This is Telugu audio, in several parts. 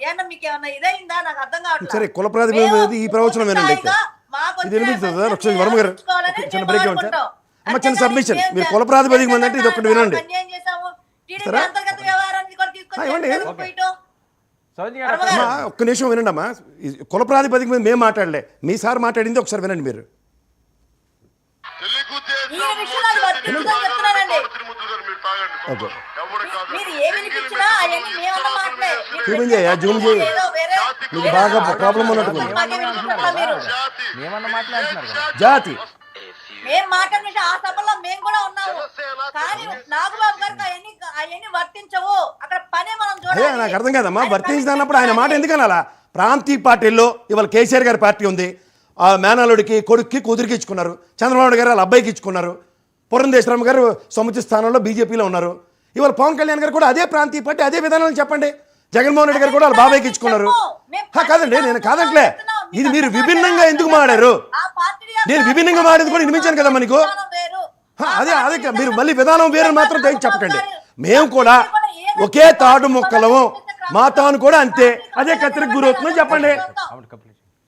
ఏమన్నా మీకు ఏమన్నా ఇదైందా నాకు అర్థం కావట్లేదు. సరే కుల ప్రాతిపదిక మీద ఈ ప్రవచనం వినండి అయితే ఇది వినిపిస్తుందా ఒకసారి వర్మ గారు చిన్న బ్రేక్ ఇవ్వండి సార్ అమ్మ చిన్న సబ్మిషన్ మీరు కుల ప్రాతిపదిక మీద అంటే ఇది ఒకటి వినండి సరే ఇవ్వండి ఒక్క నిమిషం వినండి అమ్మా కుల ప్రాతిపదిక మీద మేము మాట్లాడలే మీ సార్ మాట్లాడింది ఒకసారి వినండి మీరు చూపించయ్యా జూమ్ చేయి మీకు బాగా ప్రాబ్లం ఉన్నట్టు జాతి మేము మాట్లాడిన ఆ సభలో మేము కూడా ఉన్నాము కానీ నాగబాబు గారికి అవన్నీ వర్తించవు అక్కడ పనే మనం చూడాలి. నాకు అర్థం కాదమ్మా వర్తించినప్పుడు ఆయన మాట ఎందుకని అలా ప్రాంతీయ పార్టీల్లో ఇవాళ కేసీఆర్ గారి పార్టీ ఉంది ఆ మేనల్లుడికి కొడుక్కి కూతురికి ఇచ్చుకున్నారు చంద్రబాబు నాయుడు గారు వాళ్ళ అబ్బాయికి ఇచ్చుకున్నారు పురంధేశ్వరమ్మ గారు సముచిత స్థానంలో బీజేపీలో ఉన్నారు ఇవాళ పవన్ కళ్యాణ్ గారు కూడా అదే ప్రాంతీయ పార్టీ అదే విధానాలు చెప్పండి జగన్మోహన్ రెడ్డి గారు కూడా వాళ్ళ బాబాయ్కి ఇచ్చుకున్నారు కాదండి నేను కాదంట్లే ఇది మీరు విభిన్నంగా ఎందుకు మాడారు నేను విభిన్నంగా మాడేది కూడా వినిపించాను కదా మనకు అదే అదే మీరు మళ్ళీ విధానం వేరే మాత్రం దయచేసి చెప్పకండి మేము కూడా ఒకే తాడు మొక్కలము మా తాను కూడా అంతే అదే కత్తిరికి గురవుతుందని చెప్పండి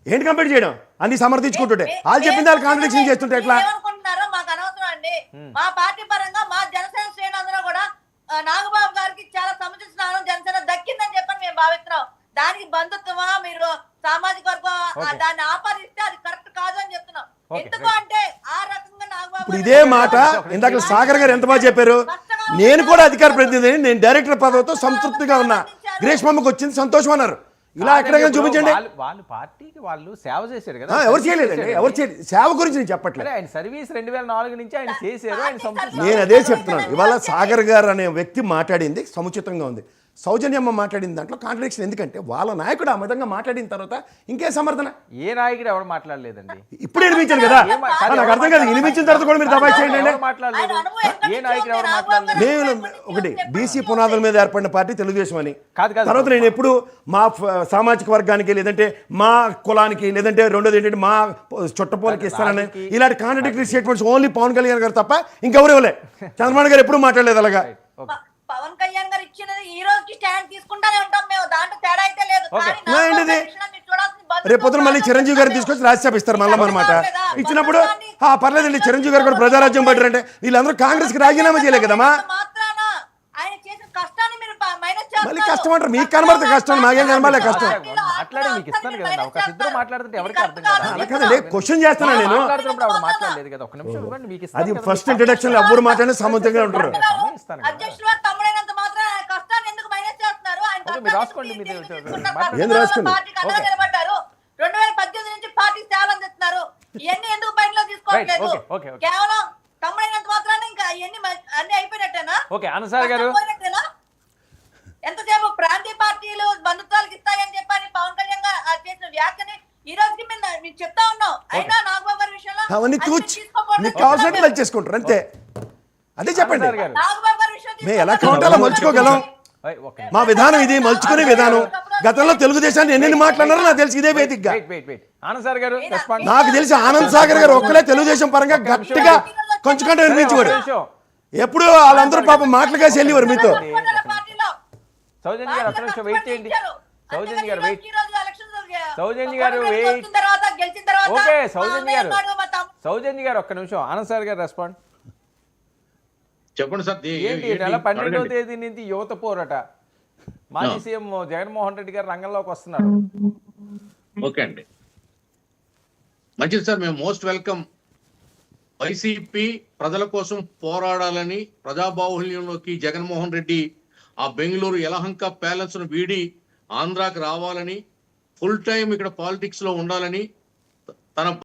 ఏంటి కంప్లీట్ చేయడం అన్ని సమర్థించుకుంటుంటే వాళ్ళు చెప్పింది వాళ్ళు కాంట్రడిక్షన్ చేస్తుంటే ఎట్లా మాకు అనవసరం అండి మా పార్టీ పరంగా మా జనసేన శ్రేణులందరూ కూడా నాగబాబు గారికి చాలా సముచిత స్థానం జనసేన దక్కిందని చెప్పని మేము భావిస్తున్నాం దానికి బంధుత్వమా మీరు సామాజిక వర్గం దాన్ని ఆపాదిస్తే అది కరెక్ట్ కాదు అని చెప్తున్నాం ఎందుకు అంటే ఆ రకంగా నాగబాబు ఇప్పుడు ఇదే మాట ఇందాక సాగర్ గారు ఎంత బాగా చెప్పారు నేను కూడా అధికార ప్రతినిధిని నేను డైరెక్టర్ పదవితో సంతృప్తిగా ఉన్నా గ్రీష్మమ్మకి వచ్చింది సంతోషం అన్నారు ఇలా ఎక్కడైనా చూపించండి వాళ్ళు పార్టీకి వాళ్ళు సేవ చేశారు కదా ఎవరు చేయలేదండి ఎవరు చేయలేదు సేవ గురించి నేను చెప్పట్లేదు ఆయన సర్వీస్ 2004 నుంచి ఆయన చేశారు ఆయన నేను అదే చెప్తున్నాను ఇవాళ సాగర్ గారు అనే వ్యక్తి మాట్లాడింది సముచితంగా ఉంది సౌజన్యమ్మ మాట్లాడిన దాంట్లో కాంట్రడిక్షన్ ఎందుకంటే వాళ్ళ నాయకుడు ఆ విధంగా మాట్లాడిన తర్వాత ఇంకే సమర్థన ఏ నాయకుడు ఎవరు మాట్లాడలేదండి ఇప్పుడు వినిపించాను కదా నాకు అర్థం కాదు వినిపించిన తర్వాత కూడా మీరు దబాయి చేయండి ఏ నాయకుడు ఎవరు మాట్లాడలేదు నేను ఒకటి బీసీ పునాదుల మీద ఏర్పడిన పార్టీ తెలుగుదేశం అని తర్వాత నేను ఎప్పుడు మా సామాజిక వర్గానికి లేదంటే మా కులానికి లేదంటే రెండోది ఏంటంటే మా చుట్టపోలకి ఇస్తానని ఇలాంటి contradictory statements only Pawan Kalyan గారు తప్ప ఇంకెవరు ఇవ్వలే చంద్రబాబు గారు ఎప్పుడు మాట్లాడలేదు అలాగా పవన్ కళ్యాణ్ గారు ఇచ్చినది ఈ రోజుకి స్టాండ్ తీసుకుంటానే ఉంటాం మేము దాంట్లో తేడా అయితే లేదు రేపు పొద్దున మళ్ళీ చిరంజీవి గారు తీసుకొచ్చి రాజ్యసభ ఇస్తారు మళ్ళీ అనమాట ఇచ్చినప్పుడు పర్లేదండి చిరంజీవి గారు కూడా ప్రజారాజ్యం పడ్డారు అంటే వీళ్ళందరూ కాంగ్రెస్ కి రాజీనామా చేయలే కదమ్మా మళ్ళీ కష్టం అంటారు మీకు కనబడితే కష్టం నాకేం కనబడలే కష్టం కదండి క్వశ్చన్ చేస్తాను నేను అది ఫస్ట్ ఇంట్రడక్షన్ ఎవరు మాట్లాడినా సముద్రంగా ఉంటారు ఏంది రాసుకోండి 2018 నుంచి పార్టీ సేవలు అందిస్తున్నారు ఇవన్నీ ఎందుకు బయటలో తీసుకోవట్లేదు కేవలం తమ్ముడైనంత మాత్రాన్ని ఇంకా ఇవన్నీ అన్ని అయిపోయినట్టేనా ఎంతసేపు ప్రాంతీయ పార్టీలు బంధుత్వాలకు ఇస్తాయని చెప్పని పవన్ కళ్యాణ్ గారు చేసిన వ్యాఖ్యని ఈ రోజుకి మేము చెప్తా ఉన్నాం అయినా నాగబాబు గారి విషయంలో అవన్నీ మీకు కావాల్సినట్టు లైక్ చేసుకుంటారు అంతే అదే చెప్పండి నాగబాబు గారి విషయం మేము ఎలా కావాలో మలుచుకోగలం మా విధానం ఇది మలుచుకునే విధానం గతంలో తెలుగుదేశాన్ని ఎన్ని మాట్లాడారో నాకు తెలిసి ఇదే వేదికగా నాకు తెలిసి ఆనంద్ సాగర్ గారు ఒక్కలే తెలుగుదేశం పరంగా గట్టిగా కొంచెం కంటే వినిపించేవాడు ఎప్పుడు వాళ్ళందరూ పాపం మాటలుగా వెళ్ళేవారు మీతో సౌజన్య గారు ఒక్క నిమిషం వెయిట్ చేయండి సౌజన్య గారు వెయిట్ సౌజన్య గారు వెయిట్ ఓకే సౌజన్య గారు ఒక్క నిమిషం ఆనంద్ సార్ గారు రెస్పాండ్ చెప్పండి సార్ ఏంటి నెల 12వ తేదీ నుంచి యువత పోరాట మాజీ సీఎం జగన్మోహన్ రెడ్డి గారు రంగంలోకి వస్తున్నారు ఓకే అండి మంచిది సార్ మేము మోస్ట్ వెల్కమ్ వైసీపీ ప్రజల కోసం పోరాడాలని ప్రజాబాహుల్యంలోకి జగన్మోహన్ రెడ్డి ఆ బెంగళూరు యలహంక ప్యాలెస్ ను వీడి ఆంధ్రాకి రావాలని ఫుల్ టైం ఇక్కడ పాలిటిక్స్ లో ఉండాలని తన